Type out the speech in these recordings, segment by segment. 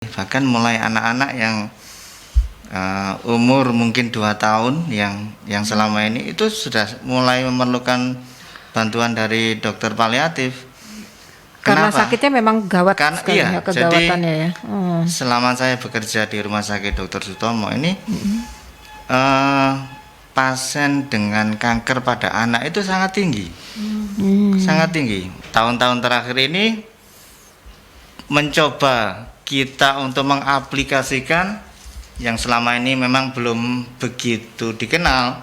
Bahkan mulai anak-anak yang umur mungkin 2 tahun yang selama ini itu sudah mulai memerlukan bantuan dari dokter paliatif. Karena Kenapa? sakitnya memang gawat sekali Iya, ya, kegawatannya ya. Selama saya bekerja di Rumah Sakit Dr. Sutomo ini, pasien dengan kanker pada anak itu sangat tinggi, sangat tinggi. Tahun-tahun terakhir ini mencoba kita untuk mengaplikasikan yang selama ini memang belum begitu dikenal.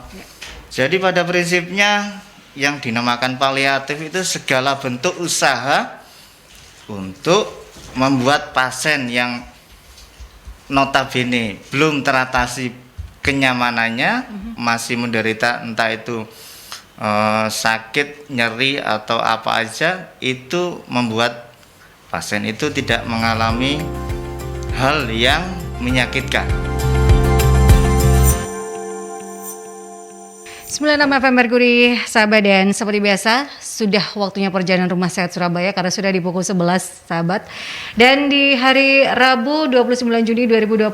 Jadi pada prinsipnya yang dinamakan paliatif itu segala bentuk usaha untuk membuat pasien yang notabene belum teratasi kenyamanannya, masih menderita entah itu sakit, nyeri atau apa aja, itu membuat pasien itu tidak mengalami hal yang menyakitkan. 96 FM Merkuri, sahabat, dan seperti biasa sudah waktunya perjalanan Rumah Sehat Surabaya karena sudah di pukul 11, sahabat. Dan di hari Rabu 29 Juni 2022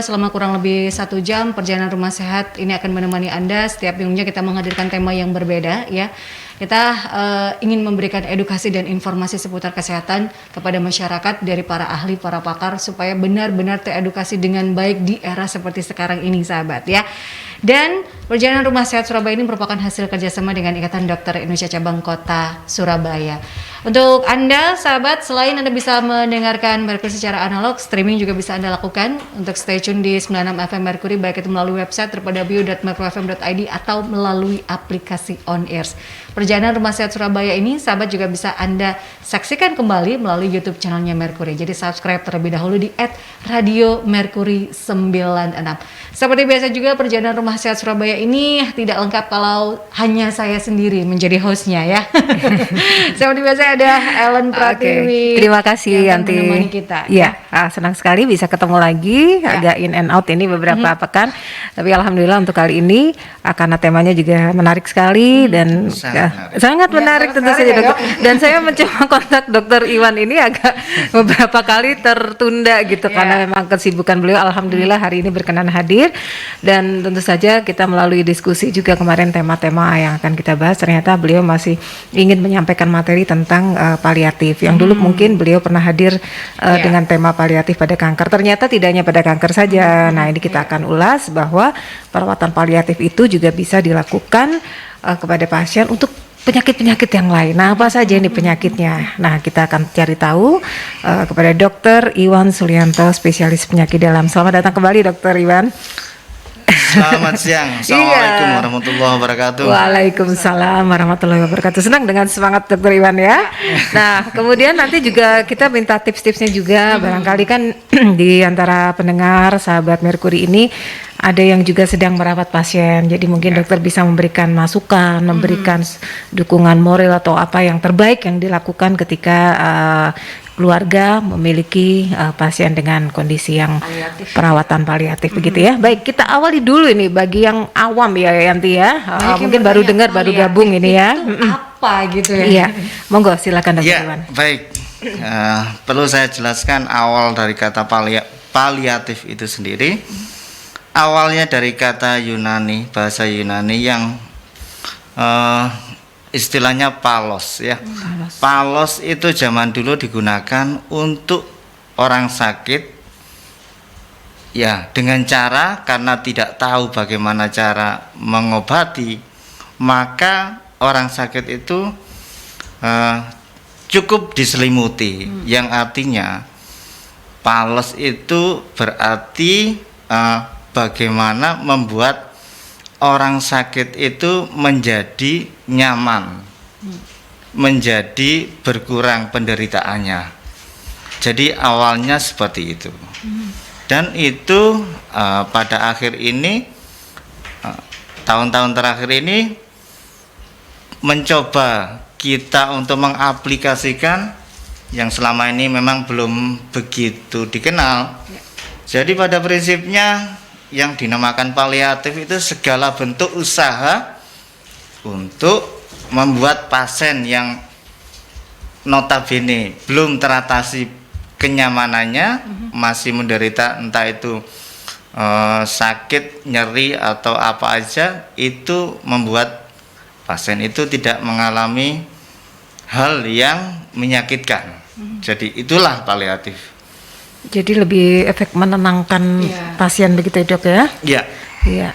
selama kurang lebih 1 jam perjalanan Rumah Sehat ini akan menemani Anda. Setiap minggunya kita menghadirkan tema yang berbeda ya. Kita ingin memberikan edukasi dan informasi seputar kesehatan kepada masyarakat dari para ahli, para pakar supaya benar-benar teredukasi dengan baik di era seperti sekarang ini, sahabat ya. Dan perjalanan Rumah Sehat Surabaya ini merupakan hasil kerjasama dengan Ikatan Dokter Indonesia Cabang Kota Surabaya. Untuk Anda, sahabat, selain Anda bisa mendengarkan Merkuri secara analog, streaming juga bisa Anda lakukan. Untuk stay tune di 96 FM Merkuri, baik itu melalui website www.merkurifm.id atau melalui aplikasi On Airs. Perjalanan Rumah Sehat Surabaya ini, sahabat, juga bisa Anda saksikan kembali melalui YouTube channelnya Merkuri. Jadi subscribe terlebih dahulu di @radiomerkuri96. Seperti biasa juga perjalanan Rumah Sehat Surabaya ini tidak lengkap kalau hanya saya sendiri menjadi hostnya ya. Seperti biasa ada Ellen Pratiwi. Terima kasih yang Yanti. menemani kita. Ya, senang sekali bisa ketemu lagi. Agak in and out ini beberapa pekan, tapi alhamdulillah untuk kali ini karena temanya juga menarik sekali dan sangat menarik tentu saja, dokter. Dan saya mencoba kontak Dokter Iwan ini agak beberapa kali tertunda gitu karena memang kesibukan beliau. Alhamdulillah hari ini berkenan hadir, dan tentu saja kita melalui diskusi juga kemarin tema-tema yang akan kita bahas, ternyata beliau masih ingin menyampaikan materi tentang paliatif yang dulu mungkin beliau pernah hadir dengan tema paliatif pada kanker. Ternyata tidak hanya pada kanker saja. Nah, ini kita akan ulas bahwa perawatan paliatif itu juga bisa dilakukan kepada pasien untuk penyakit-penyakit yang lain. Nah, apa saja ini penyakitnya? Nah, kita akan cari tahu kepada Dr. Iwan Sulianto, spesialis penyakit dalam. Selamat datang kembali, Dr. Iwan. Selamat siang. Assalamualaikum warahmatullahi wabarakatuh. Waalaikumsalam warahmatullahi wabarakatuh. Senang dengan semangat Dr. Iwan ya. Nah, kemudian nanti juga kita minta tips-tipsnya juga. Barangkali kan di antara pendengar sahabat Merkuri ini ada yang juga sedang merawat pasien. Jadi mungkin dokter bisa memberikan masukan, memberikan dukungan moral atau apa yang terbaik yang dilakukan ketika keluarga memiliki pasien dengan kondisi yang perawatan paliatif begitu ya. Baik, kita awali dulu ini bagi yang awam ya Yanti ya. Mungkin baru dengar, baru gabung ini ya. Apa gitu ya? Iya, monggo silakan Dokter Iwan. Baik. Perlu saya jelaskan awal dari kata paliatif itu sendiri. Awalnya dari kata Yunani, bahasa Yunani yang istilahnya palos ya. Palos itu zaman dulu digunakan untuk orang sakit ya, dengan cara karena tidak tahu bagaimana cara mengobati, maka orang sakit itu cukup diselimuti, yang artinya palos itu berarti bagaimana membuat orang sakit itu menjadi nyaman, menjadi berkurang penderitaannya. Jadi awalnya seperti itu. Dan itu pada akhir ini, tahun-tahun terakhir ini mencoba kita untuk mengaplikasikan yang selama ini memang belum begitu dikenal. Jadi pada prinsipnya yang dinamakan paliatif itu segala bentuk usaha untuk membuat pasien yang notabene belum teratasi kenyamanannya masih menderita entah itu sakit, nyeri atau apa aja, itu membuat pasien itu tidak mengalami hal yang menyakitkan. Jadi itulah paliatif. Jadi lebih efek menenangkan pasien begitu ya, Dok ya? Ya. Iya.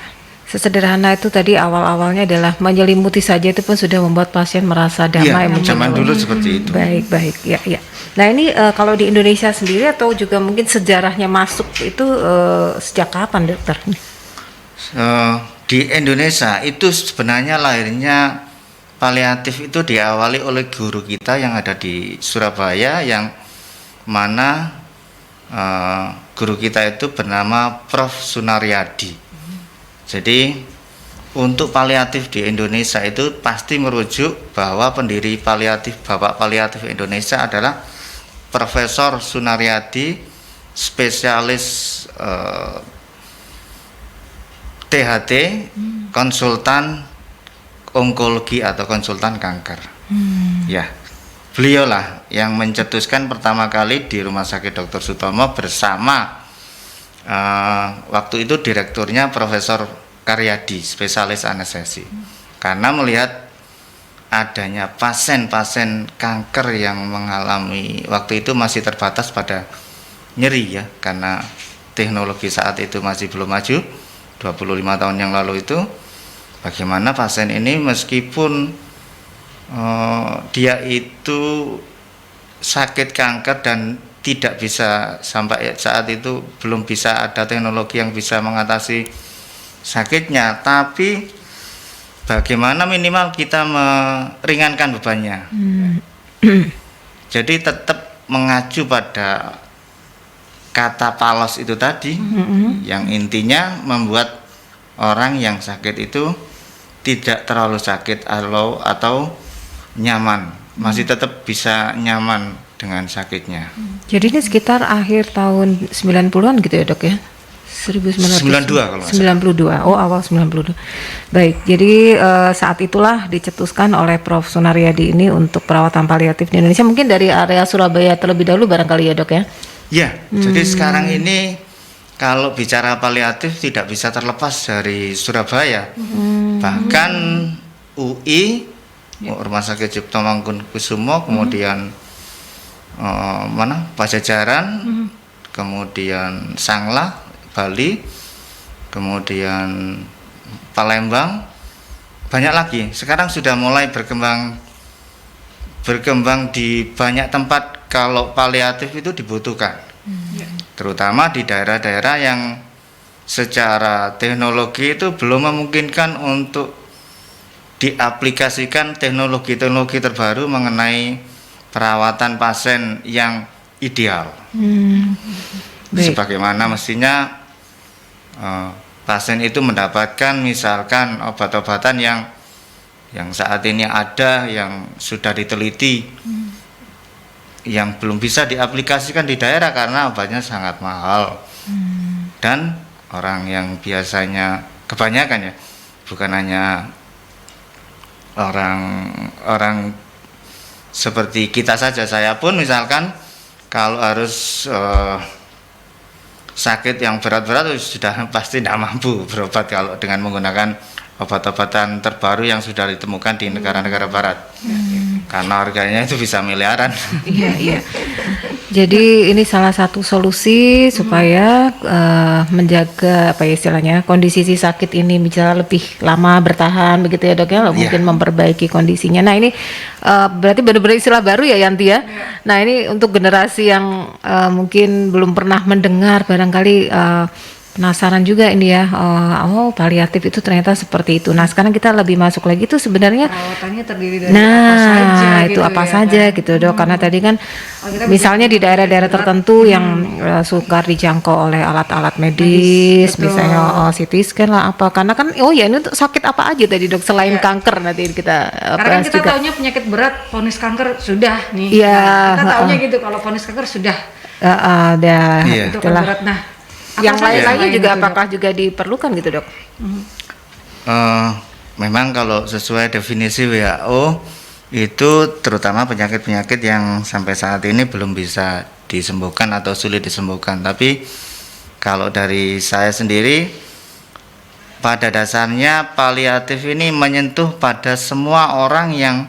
Sesederhana itu tadi awal-awalnya adalah menyelimuti saja itu pun sudah membuat pasien merasa damai. Iya, zaman dulu seperti itu. Baik, ya, ya. Nah ini kalau di Indonesia sendiri atau juga mungkin sejarahnya masuk itu sejak kapan, Dokter? Di Indonesia itu sebenarnya lahirnya paliatif itu diawali oleh guru kita yang ada di Surabaya, yang mana guru kita itu bernama Prof. Sunaryadi. Jadi untuk paliatif di Indonesia itu pasti merujuk bahwa pendiri paliatif, Bapak Paliatif Indonesia adalah Profesor Sunaryadi, spesialis THT, konsultan onkologi atau konsultan kanker. Ya, beliaulah yang mencetuskan pertama kali di Rumah Sakit Dr. Sutomo bersama waktu itu direkturnya Profesor Karyadi, spesialis anestesi. Karena melihat adanya pasien-pasien kanker yang mengalami, waktu itu masih terbatas pada nyeri ya, karena teknologi saat itu masih belum maju. 25 tahun yang lalu itu, bagaimana pasien ini meskipun dia itu sakit kanker dan tidak bisa, sampai saat itu belum bisa ada teknologi yang bisa mengatasi sakitnya, tapi bagaimana minimal kita meringankan bebannya. Jadi tetap mengacu pada kata palos itu tadi, yang intinya membuat orang yang sakit itu tidak terlalu sakit atau nyaman, masih tetap bisa nyaman dengan sakitnya. Jadi ini sekitar akhir tahun 90-an gitu ya, Dok ya? 92 kalau nggak 92. Oh, awal 92. Baik. Jadi saat itulah dicetuskan oleh Prof. Sunaryadi ini untuk perawatan paliatif di Indonesia. Mungkin dari area Surabaya terlebih dahulu barangkali ya, Dok ya? Ya. Jadi sekarang ini kalau bicara paliatif tidak bisa terlepas dari Surabaya. Bahkan UI, Rumah Sakit Cipto Mangunkusumo, kemudian Pajajaran, kemudian Sanglah, Bali, kemudian Palembang, banyak lagi. Sekarang sudah mulai berkembang di banyak tempat kalau paliatif itu dibutuhkan. Terutama di daerah-daerah yang secara teknologi itu belum memungkinkan untuk diaplikasikan teknologi-teknologi terbaru mengenai perawatan pasien yang ideal. Sebagaimana mestinya pasien itu mendapatkan misalkan obat-obatan yang saat ini ada, yang sudah diteliti, yang belum bisa diaplikasikan di daerah karena obatnya sangat mahal. Dan orang yang biasanya, kebanyakan ya, bukan hanya orang seperti kita saja, saya pun misalkan kalau harus sakit yang berat-berat sudah pasti tidak mampu berobat kalau dengan menggunakan obat-obatan terbaru yang sudah ditemukan di negara-negara barat. Karena harganya itu bisa miliaran. Iya. Jadi ini salah satu solusi supaya menjaga apa ya istilahnya, kondisi si sakit ini bisa lebih lama bertahan begitu ya, Dok ya, mungkin memperbaiki kondisinya. Nah ini berarti benar-benar istilah baru ya, Yanti ya. Nah ini untuk generasi yang mungkin belum pernah mendengar, barangkali penasaran juga ini ya, oh paliatif itu ternyata seperti itu. Nah sekarang kita lebih masuk lagi itu sebenarnya perawatannya terdiri dari apa saja itu gitu apa ya, saja kan? gitu, Dok, karena tadi kan misalnya di daerah-daerah tertentu yang sukar dijangkau oleh alat-alat medis, betul. misalnya CT scan lah apa, karena kan ini untuk sakit apa aja tadi, Dok, selain kanker nanti kita karena kan kita juga. taunya penyakit berat, vonis kanker sudah nih. Iya, Nah, kita taunya gitu, kalau vonis kanker sudah itu kan itulah. berat. Nah, Yang apa saja lain-lainnya selain juga itu, Dok? apakah juga diperlukan gitu, Dok? Memang kalau sesuai definisi WHO itu terutama penyakit-penyakit yang sampai saat ini belum bisa disembuhkan atau sulit disembuhkan. Tapi kalau dari saya sendiri, pada dasarnya paliatif ini menyentuh pada semua orang yang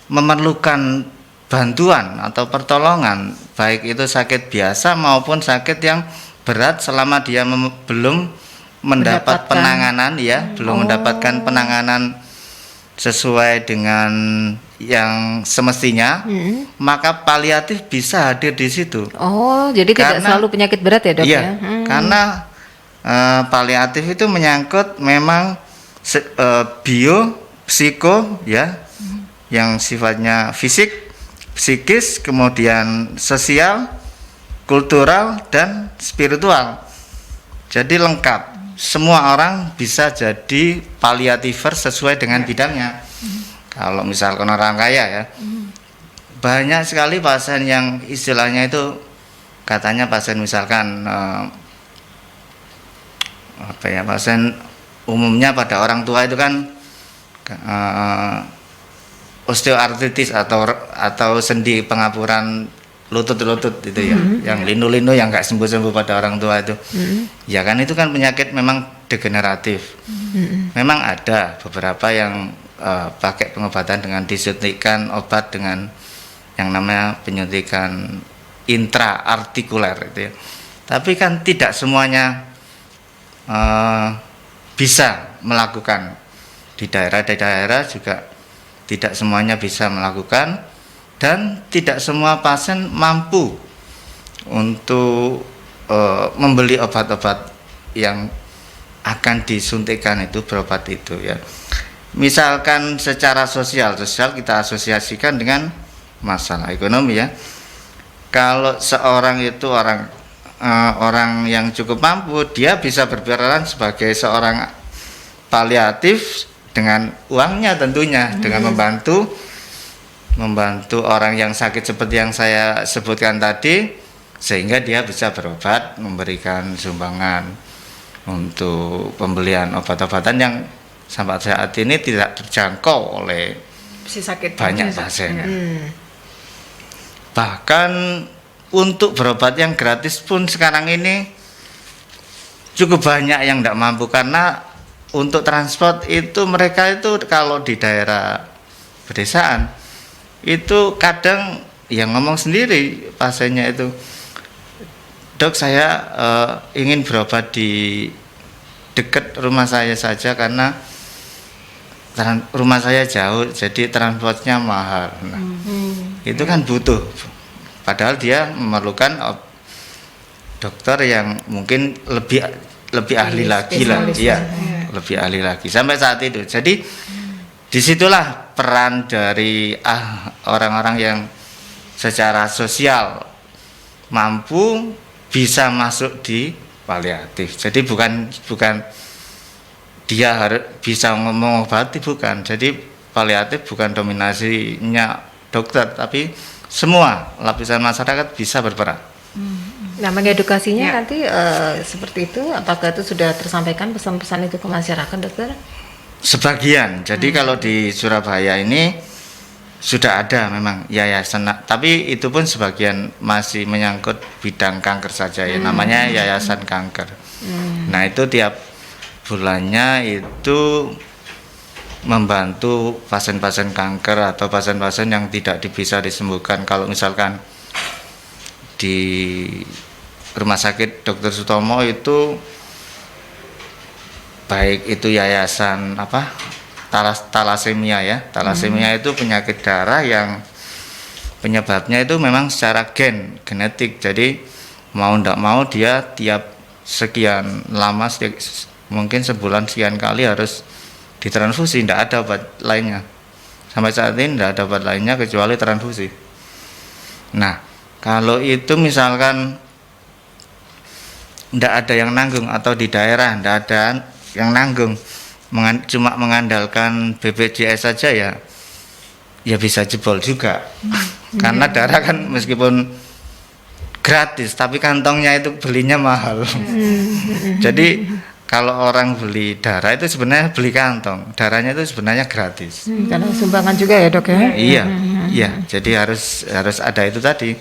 memerlukan bantuan atau pertolongan, baik itu sakit biasa maupun sakit yang berat, selama dia belum mendapat penanganan belum mendapatkan penanganan sesuai dengan yang semestinya, maka paliatif bisa hadir di situ. Oh, jadi tidak selalu penyakit berat ya, Dok? Iya, ya? karena paliatif itu menyangkut memang bio, psiko yang sifatnya fisik, psikis, kemudian sosial, kultural, dan spiritual. Jadi lengkap. Semua orang bisa jadi paliativer sesuai dengan bidangnya. Kalau misalkan orang kaya banyak sekali pasien yang istilahnya itu katanya pasien misalkan pasien umumnya pada orang tua itu kan osteoartritis atau sendi pengapuran lutut itu yang linu-linu yang nggak sembuh-sembuh pada orang tua itu. Ya kan itu kan penyakit memang degeneratif. Memang ada beberapa yang pakai pengobatan dengan disuntikan obat dengan yang namanya penyuntikan intraartikuler itu ya. Tapi kan tidak semuanya bisa melakukan. Di daerah-daerah juga tidak semuanya bisa melakukan, dan tidak semua pasien mampu untuk membeli obat-obat yang akan disuntikan itu, berobat itu ya. Misalkan secara sosial kita asosiasikan dengan masalah ekonomi ya. Kalau seorang itu orang yang cukup mampu, dia bisa berperan sebagai seorang paliatif dengan uangnya tentunya, dengan membantu orang yang sakit seperti yang saya sebutkan tadi, sehingga dia bisa berobat, memberikan sumbangan untuk pembelian obat-obatan yang sampai saat ini tidak terjangkau oleh banyak pasien. Bahkan untuk berobat yang gratis pun sekarang ini cukup banyak yang tidak mampu, karena untuk transport itu mereka itu kalau di daerah pedesaan itu kadang yang ngomong sendiri pasiennya itu, "Dok, saya ingin berobat di dekat rumah saya saja karena rumah saya jauh, jadi transportnya mahal." Nah, itu kan butuh. Padahal dia memerlukan dokter yang mungkin lebih ahli lagi lah, lebih ahli lagi sampai saat itu. Jadi disitulah peran dari orang-orang yang secara sosial mampu bisa masuk di paliatif. Jadi bukan dia harus bisa mengobati, bukan. Jadi paliatif bukan dominasinya dokter, tapi semua lapisan masyarakat bisa berperan. Nah, mengedukasinya nanti seperti itu, apakah itu sudah tersampaikan pesan-pesan itu ke masyarakat, dokter? Sebagian. Jadi kalau di Surabaya ini sudah ada memang yayasan, tapi itu pun sebagian masih menyangkut bidang kanker saja ya, namanya Yayasan Kanker. Nah, itu tiap bulannya itu membantu pasien-pasien kanker atau pasien-pasien yang tidak bisa disembuhkan. Kalau misalkan di Rumah Sakit Dr. Sutomo itu baik itu yayasan talasemia ya. Talasemia itu penyakit darah yang penyebabnya itu memang secara genetik. Jadi mau ndak mau dia tiap sekian lama, mungkin sebulan sekian kali harus ditransfusi, tidak ada obat lainnya. Sampai saat ini tidak ada obat lainnya kecuali transfusi. Nah, kalau itu misalkan tidak ada yang nanggung atau di daerah tidak ada yang nanggung, cuma mengandalkan BPJS saja ya bisa jebol juga. Karena darah kan meskipun gratis tapi kantongnya itu belinya mahal. Jadi kalau orang beli darah itu sebenarnya beli kantong, darahnya itu sebenarnya gratis. Karena sumbangan juga ya, Dok ya? Iya. Jadi harus ada itu tadi.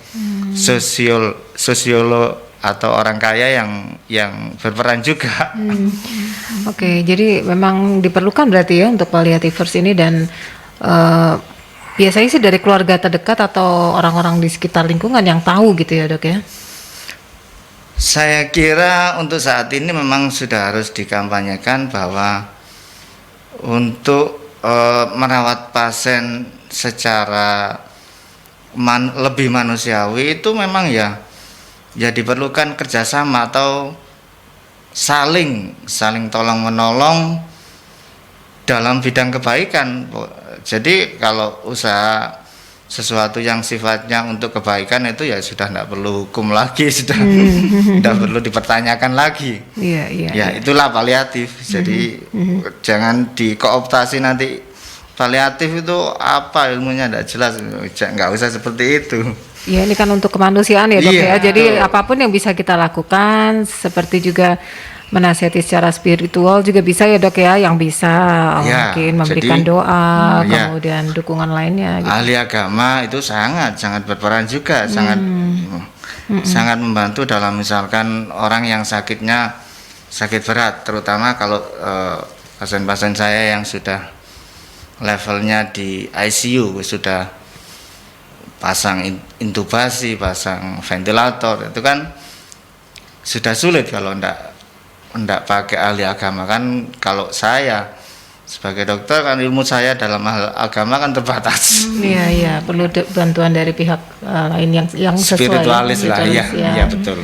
sosiolog atau orang kaya yang berperan juga. Oke, jadi memang diperlukan berarti ya untuk palliativers ini dan biasanya sih dari keluarga terdekat atau orang-orang di sekitar lingkungan yang tahu gitu ya dok ya? Saya kira untuk saat ini memang sudah harus dikampanyekan bahwa untuk merawat pasien secara lebih manusiawi itu memang ya diperlukan kerjasama atau saling tolong menolong dalam bidang kebaikan. Jadi kalau usaha sesuatu yang sifatnya untuk kebaikan itu ya sudah tidak perlu hukum lagi, sudah tidak perlu dipertanyakan lagi. Ya itulah paliatif. Jadi jangan dikooptasi nanti paliatif itu apa ilmunya tidak jelas, nggak usah seperti itu. Ya ini kan untuk kemanusiaan ya dok ya. Jadi betul. apapun yang bisa kita lakukan, seperti juga menasihati secara spiritual juga bisa ya dok ya, yang bisa mungkin memberikan doa, kemudian dukungan lainnya. Gitu. Ahli agama itu sangat berperan juga, sangat membantu dalam misalkan orang yang sakitnya sakit berat, terutama kalau pasien-pasien saya yang sudah levelnya di ICU sudah pasang intubasi, pasang ventilator, itu kan sudah sulit kalau ndak pakai ahli agama kan. Kalau saya sebagai dokter kan ilmu saya dalam hal agama kan terbatas. Iya, perlu bantuan dari pihak lain yang sesuai. Spiritualis lah, iya betul.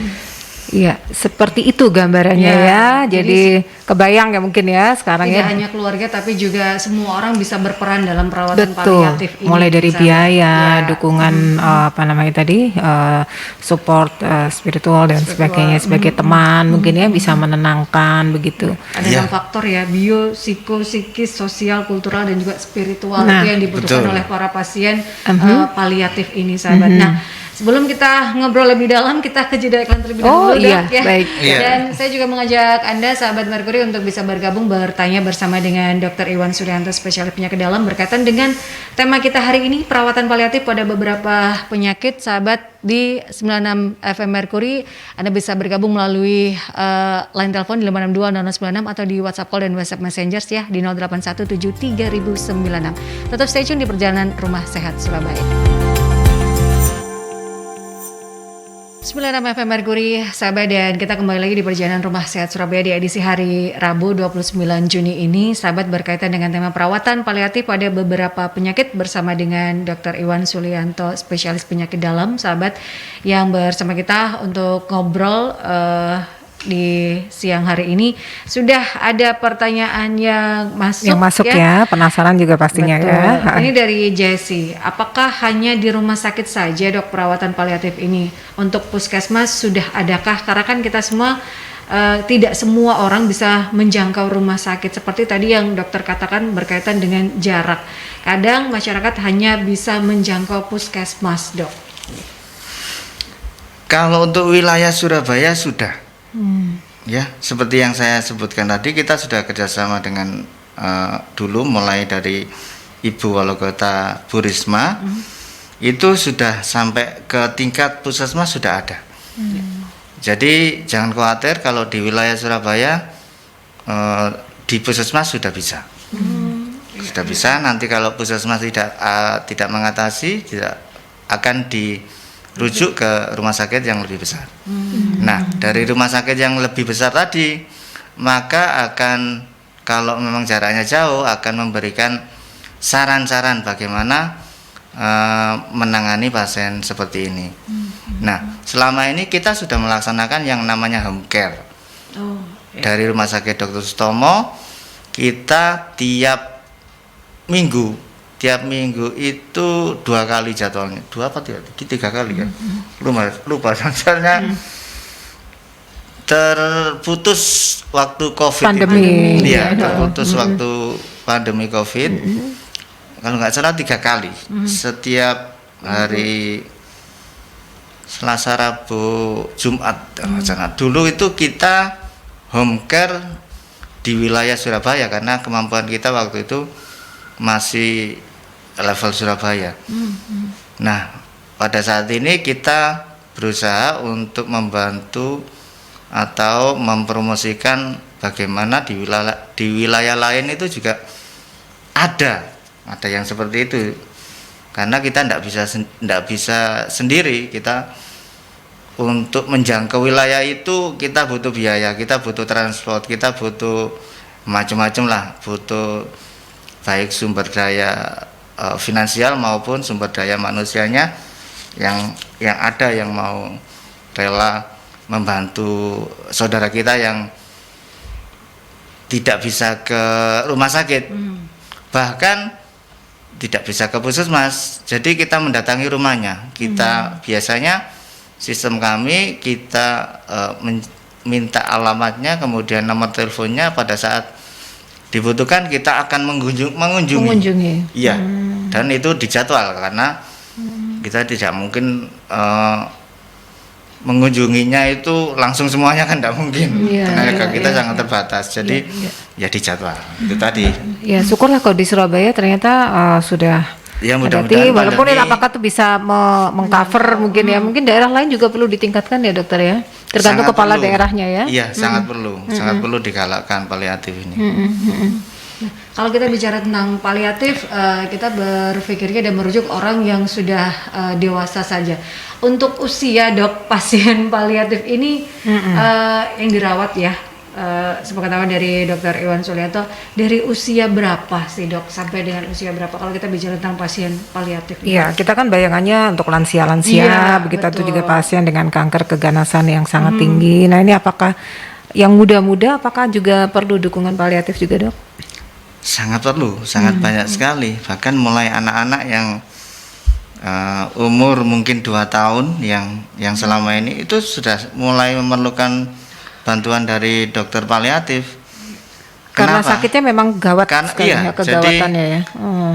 Iya, seperti itu gambarannya ya. Jadi kebayang ya mungkin ya sekarang tidak ya. hanya keluarga tapi juga semua orang bisa berperan dalam perawatan paliatif ini. Mulai dari biaya, dukungan support spiritual dan sebagainya sebagai teman mungkin ya bisa menenangkan begitu. Ada 6 faktor ya, bio, psiko, psikis, sosial, kultural dan juga spiritual itu yang dibutuhkan oleh para pasien paliatif ini sahabat. Nah, sebelum kita ngobrol lebih dalam, kita ke jeda iklan terlebih dahulu ya. Baik. Dan saya juga mengajak Anda sahabat Merkuri untuk bisa bergabung bertanya bersama dengan Dr. Iwan Suryanto, spesialis penyakit dalam, berkaitan dengan tema kita hari ini, perawatan paliatif pada beberapa penyakit. Sahabat di 96 FM Merkuri, Anda bisa bergabung melalui line telepon di 5620096 atau di WhatsApp call dan WhatsApp Messenger ya di 08173096. Tetap stay tune di perjalanan Rumah Sehat Surabaya. 96 FM Merkuri, sahabat, dan kita kembali lagi di perjalanan Rumah Sehat Surabaya di edisi hari Rabu 29 Juni ini. Sahabat, berkaitan dengan tema perawatan paliatif pada beberapa penyakit bersama dengan Dr. Iwan Suryanto, spesialis penyakit dalam, sahabat, yang bersama kita untuk ngobrol di siang hari ini. Sudah ada pertanyaan yang masuk ya, penasaran juga pastinya. Betul. Ya. Ini dari Jessie, apakah hanya di rumah sakit saja dok perawatan paliatif ini? Untuk puskesmas sudah adakah? Karena kan kita semua tidak semua orang bisa menjangkau rumah sakit seperti tadi yang dokter katakan berkaitan dengan jarak. Kadang masyarakat hanya bisa menjangkau puskesmas dok. Kalau untuk wilayah Surabaya sudah. Ya, seperti yang saya sebutkan tadi, kita sudah kerjasama dengan dulu mulai dari Ibu Wali Kota Bu Risma, itu sudah sampai ke tingkat puskesmas sudah ada. Jadi jangan khawatir kalau di wilayah Surabaya di puskesmas sudah bisa. Sudah bisa. Nanti kalau puskesmas tidak mengatasi, tidak akan dirujuk ke rumah sakit yang lebih besar. Nah, dari rumah sakit yang lebih besar tadi, maka akan, kalau memang jaraknya jauh, akan memberikan saran-saran bagaimana menangani pasien seperti ini. Nah, selama ini kita sudah melaksanakan yang namanya home care. Dari Rumah Sakit Dr. Sutomo, kita tiap minggu itu 2 kali jadwalnya, 2 apa 3 kali ya, lupa soalnya terputus waktu COVID pandemi itu. Iya, terputus waktu pandemi COVID. Kalau nggak salah 3 kali. Setiap hari Selasa, Rabu, Jumat. Dulu itu kita home care di wilayah Surabaya karena kemampuan kita waktu itu masih level Surabaya. Nah, pada saat ini kita berusaha untuk membantu atau mempromosikan bagaimana di wilayah lain itu juga ada yang seperti itu, karena kita tidak bisa sendiri. Kita untuk menjangkau wilayah itu kita butuh biaya, kita butuh transport, kita butuh macam-macam lah, butuh baik sumber daya finansial maupun sumber daya manusianya yang ada, yang mau rela membantu saudara kita yang tidak bisa ke rumah sakit, bahkan tidak bisa ke puskesmas. Jadi kita mendatangi rumahnya. Kita biasanya sistem kami, kita minta alamatnya, kemudian nomor teleponnya. Pada saat dibutuhkan kita akan mengunjungi. Iya. Dan itu dijadwal, karena kita tidak mungkin mengunjunginya itu langsung semuanya, kan tidak mungkin. Tenaga kita sangat terbatas. Jadi ya dijadwal. Itu tadi. Ya, syukurlah kalau di Surabaya ternyata sudah. Ya, mudah-mudahan walaupun apakah itu bisa mengcover mungkin ya, mungkin daerah lain juga perlu ditingkatkan ya dokter ya, tergantung sangat kepala perlu. daerahnya ya. Iya, sangat perlu digalakkan paliatif ini. Nah, kalau kita bicara tentang paliatif, kita berpikirnya dan merujuk orang yang sudah dewasa saja. Untuk usia dok pasien paliatif ini yang dirawat ya, sepengetahuan dari Dr. Iwan Sulianto, dari usia berapa sih dok sampai dengan usia berapa kalau kita bicara tentang pasien paliatif? Iya, kita kan bayangannya untuk lansia-lansia, begitu itu juga pasien dengan kanker keganasan yang sangat tinggi. Nah ini apakah yang muda-muda, apakah juga perlu dukungan paliatif juga dok? Sangat perlu, sangat banyak sekali. Bahkan mulai anak-anak yang umur mungkin 2 tahun yang selama ini itu sudah mulai memerlukan bantuan dari dokter paliatif. Karena Kenapa? sakitnya memang gawat sekali Iya, ya, kegawatannya ya.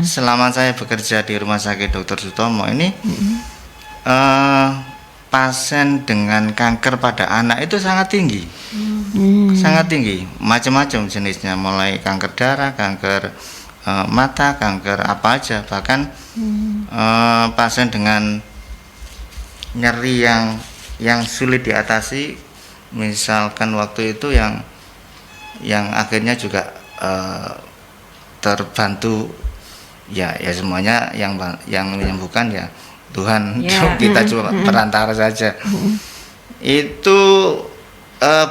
Selama saya bekerja di Rumah Sakit Dr. Sutomo ini, pasien dengan kanker pada anak itu sangat tinggi. Sangat tinggi, macam-macam jenisnya, mulai kanker darah, kanker mata, kanker apa aja, bahkan pasien dengan nyeri yang sulit diatasi, misalkan waktu itu yang akhirnya juga terbantu ya semuanya, yang menyembuhkan ya Tuhan. Kita cuma perantara saja. Itu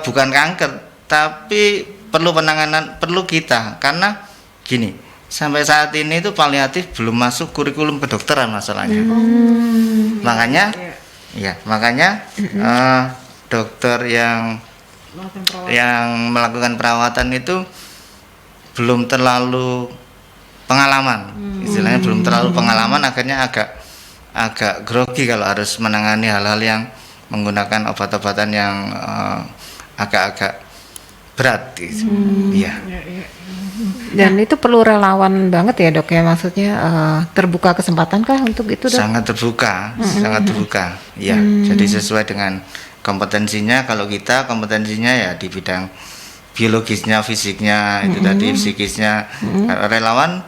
bukan kanker, tapi perlu penanganan, perlu kita, karena gini, sampai saat ini itu paliatif belum masuk kurikulum kedokteran masalahnya. Makanya dokter yang melakukan perawatan itu belum terlalu pengalaman, istilahnya belum terlalu pengalaman, akhirnya agak grogi kalau harus menangani hal-hal yang menggunakan obat-obatan yang agak-agak berat gitu. Iya. Dan itu perlu relawan banget ya dok ya, maksudnya terbuka kesempatan kah untuk itu dok? Sangat terbuka, sangat terbuka. Ya, jadi sesuai dengan kompetensinya. Kalau kita kompetensinya ya di bidang biologisnya, fisiknya, itu tadi psikisnya. Kalau relawan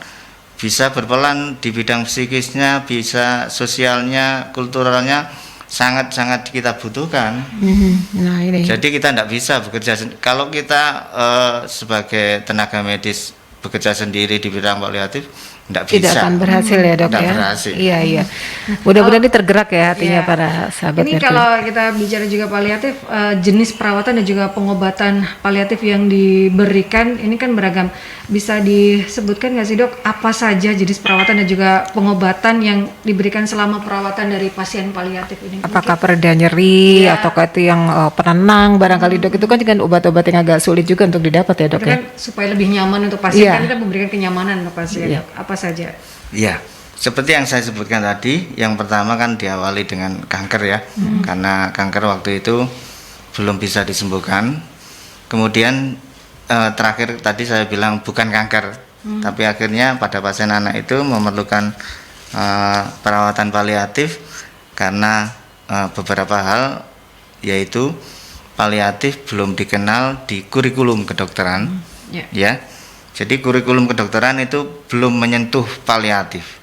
bisa berperan di bidang psikisnya, bisa sosialnya, kulturalnya, sangat-sangat kita butuhkan. Nah ini. Jadi kita tidak bisa bekerja kalau kita sebagai tenaga medis bekerja sendiri di bidang paliatif, tidak bisa. Tidak akan berhasil ya dok tidak ya. Berhasil. Iya. Mudah-mudahan ini tergerak ya hatinya para sahabat. Ini kalau kita bicara juga paliatif, jenis perawatan dan juga pengobatan paliatif yang diberikan ini kan beragam. Bisa disebutkan nggak sih dok, apa saja jenis perawatan dan juga pengobatan yang diberikan selama perawatan dari pasien paliatif ini? Apakah pereda nyeri ataukah itu yang penenang barangkali dok, itu kan dengan obat-obat yang agak sulit juga untuk didapat ya dok Itu kan supaya lebih nyaman untuk pasien, kan kita memberikan kenyamanan untuk pasien dok. Apa saja? Ya, seperti yang saya sebutkan tadi, yang pertama kan diawali dengan kanker ya, karena kanker waktu itu belum bisa disembuhkan. Kemudian terakhir tadi saya bilang bukan kanker, tapi akhirnya pada pasien anak itu memerlukan perawatan paliatif karena beberapa hal, yaitu paliatif belum dikenal di kurikulum kedokteran, ya. Jadi kurikulum kedokteran itu belum menyentuh paliatif.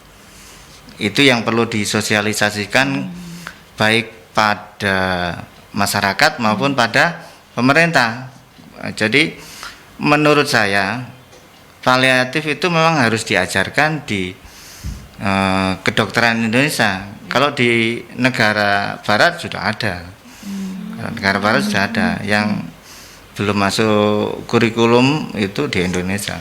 Itu yang perlu disosialisasikan, baik pada masyarakat maupun pada pemerintah. Jadi menurut saya paliatif itu memang harus diajarkan di kedokteran Indonesia. Kalau di negara barat sudah ada. Negara barat sudah ada. Yang belum masuk kurikulum itu di Indonesia.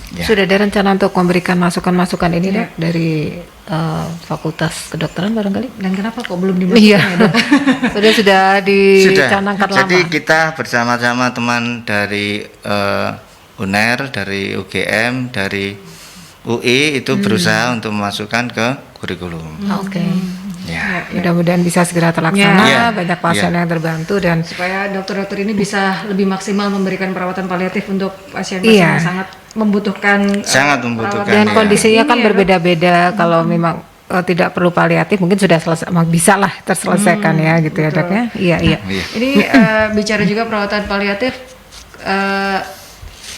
Ya. Sudah ada rencana untuk memberikan masukan-masukan ini Dok dari Fakultas Kedokteran barangkali? Dan kenapa kok belum dimasukkan Iya. ya, Dok? sudah dicanangkan lama. Jadi kita bersama-sama teman dari UNER, dari UGM, dari UI itu berusaha untuk memasukkan ke kurikulum. Oke. Ya. Mudah-mudahan bisa segera terlaksana, Ya. banyak pasien Ya. yang terbantu dan Supaya dokter-dokter ini bisa lebih maksimal memberikan perawatan paliatif untuk pasien-pasien Iya. yang sangat membutuhkan Sangat membutuhkan, perawatan. dan ya. kondisinya Ini kan ya, Dok. berbeda-beda. Kalau memang tidak perlu paliatif mungkin sudah selesai, bisa lah terselesaikan ya gitu ya betul. Dok ya. Iya, iya. Iya. Ini bicara juga perawatan paliatif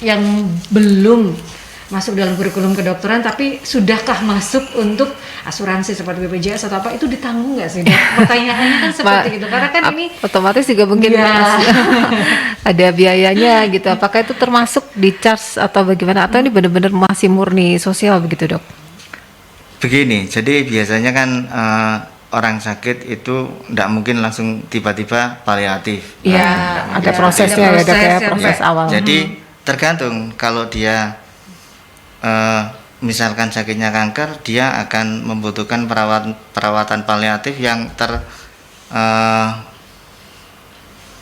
yang belum masuk dalam kurikulum kedokteran, tapi sudahkah masuk untuk asuransi seperti BPJS atau apa, itu ditanggung nggak sih, Dok? Pertanyaannya kan seperti itu, karena kan ini otomatis juga mungkin Iya. ada biayanya gitu. Apakah itu termasuk di charge atau bagaimana? Atau ini benar-benar masih murni sosial begitu Dok? Begini, jadi biasanya kan orang sakit itu tidak mungkin langsung tiba-tiba paliatif. Iya, Nggak ada mungkin. prosesnya ya Dok ya, proses proses awal. Jadi tergantung, kalau dia misalkan sakitnya kanker, dia akan membutuhkan perawatan paliatif yang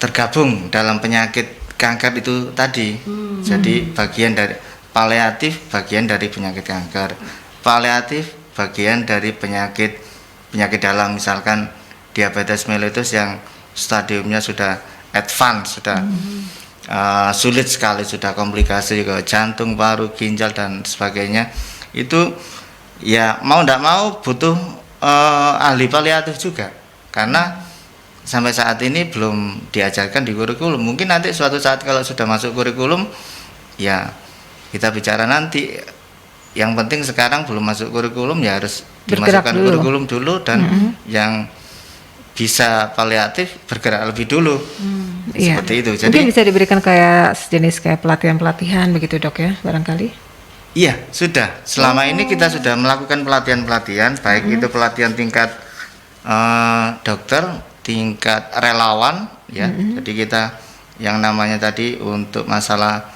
tergabung dalam penyakit kanker itu tadi. Jadi bagian dari paliatif, bagian dari penyakit kanker. Paliatif bagian dari penyakit dalam, misalkan diabetes mellitus yang stadiumnya sudah advance, sudah sulit sekali, sudah komplikasi ke jantung, paru, ginjal dan sebagainya. Itu ya mau tidak mau butuh ahli paliatif juga, karena sampai saat ini belum diajarkan di kurikulum. Mungkin nanti suatu saat kalau sudah masuk kurikulum, ya kita bicara nanti. Yang penting sekarang belum masuk kurikulum, ya harus Bergerak dimasukkan dulu. kurikulum dulu, dan yang bisa paliatif bergerak lebih dulu. Iya. Seperti itu. Mungkin Jadi bisa diberikan kayak sejenis kayak pelatihan-pelatihan begitu Dok ya, barangkali. iya, sudah. Selama ini kita sudah melakukan pelatihan-pelatihan, baik itu pelatihan tingkat dokter, tingkat relawan, ya. Jadi kita yang namanya tadi untuk masalah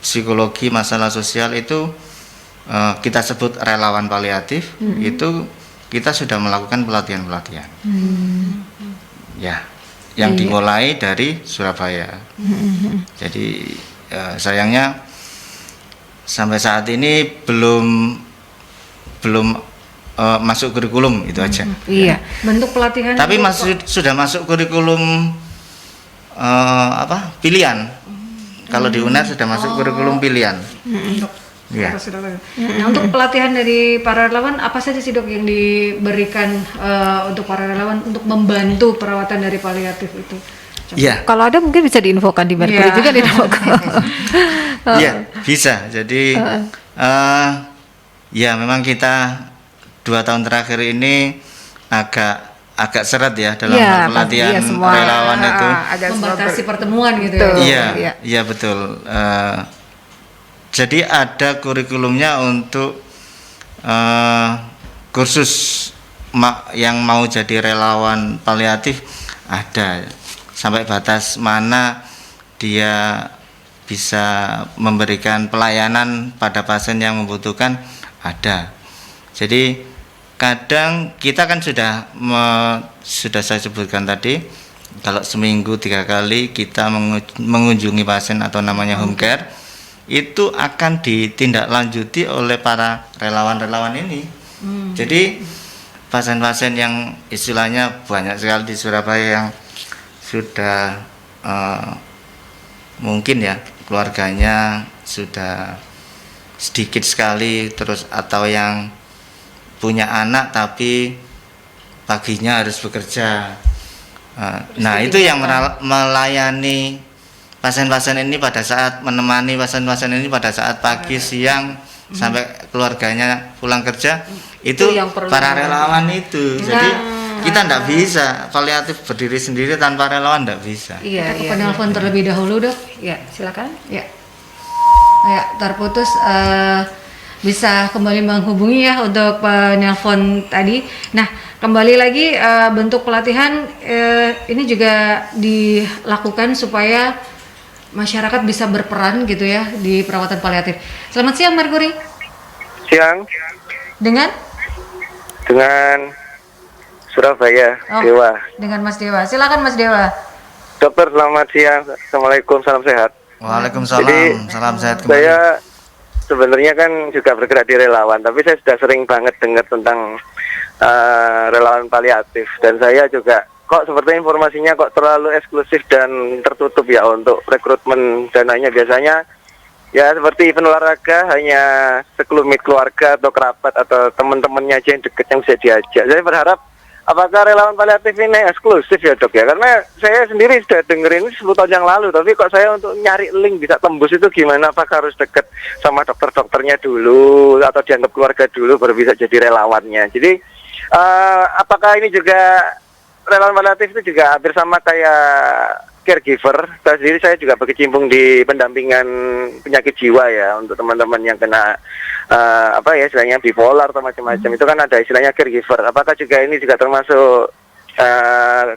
psikologi, masalah sosial itu kita sebut relawan paliatif. Itu kita sudah melakukan pelatihan-pelatihan. Ya, yang dimulai dari Surabaya. Jadi sayangnya sampai saat ini belum masuk kurikulum, itu aja. Iya. bentuk pelatihan Tapi itu sudah masuk kurikulum pilihan. Kalau di UNER sudah masuk kurikulum pilihan. Iya. Nah, untuk pelatihan dari para relawan apa saja sih Dok yang diberikan untuk para relawan untuk membantu perawatan dari paliatif itu? Iya. Kalau ada mungkin bisa diinfokan di Mercury Iya. juga nih Dok. Iya, bisa. Jadi ya memang kita 2 tahun terakhir ini agak seret ya dalam Iya, hal pasti, pelatihan iya, semua, relawan itu. agak Membatasi pertemuan gitu Betul. ya. Iya, iya betul. Jadi ada kurikulumnya untuk kursus yang mau jadi relawan paliatif, ada sampai batas mana dia bisa memberikan pelayanan pada pasien yang membutuhkan, ada. Jadi kadang kita kan sudah saya sebutkan tadi, kalau seminggu 3 kali kita mengunjungi pasien atau namanya home care, itu akan ditindaklanjuti oleh para relawan-relawan ini. Jadi pasien-pasien yang istilahnya banyak sekali di Surabaya yang sudah mungkin ya keluarganya sudah sedikit sekali, terus atau yang punya anak tapi paginya harus bekerja. Nah itu yang melayani pasien-pasien ini pada saat menemani pasien-pasien ini pada saat pagi, siang sampai keluarganya pulang kerja, itu yang perlu para relawan itu. Jadi kita nggak bisa paliatif berdiri sendiri tanpa relawan, nggak bisa. Kita ke penelpon terlebih dahulu, Dok. Ya, silakan. Ya. Ya, terputus, bisa kembali menghubungi ya untuk penelpon tadi. Nah, kembali lagi, bentuk pelatihan ini juga dilakukan supaya masyarakat bisa berperan gitu ya di perawatan paliatif. Selamat siang, Merkuri. Siang, Dengan Surabaya, Oh. Dewa. dengan Mas Dewa. Silakan Mas Dewa. Dokter, selamat siang. Assalamualaikum, salam sehat. Waalaikumsalam, Jadi, salam sehat kembali. Saya sebenarnya kan juga bergerak di relawan, tapi saya sudah sering banget dengar tentang relawan paliatif, dan saya juga kok seperti informasinya kok terlalu eksklusif dan tertutup ya untuk rekrutmen dananya. Biasanya ya seperti event olahraga hanya sekelumit keluarga atau kerabat atau teman-temannya aja yang deket yang bisa diajak. Saya berharap apakah relawan paliatif ini eksklusif ya, Dok ya? Karena saya sendiri sudah dengerin ini 10 tahun yang lalu, tapi kok saya untuk nyari link bisa tembus itu gimana? Apakah harus deket sama dokter-dokternya dulu atau dianggap keluarga dulu baru bisa jadi relawannya? Jadi apakah ini juga relawan paliatif itu juga hampir sama kayak caregiver? Saya juga berkecimpung di pendampingan penyakit jiwa ya untuk teman-teman yang kena istilahnya bipolar atau macam-macam. Itu kan ada istilahnya caregiver. Apakah juga ini juga termasuk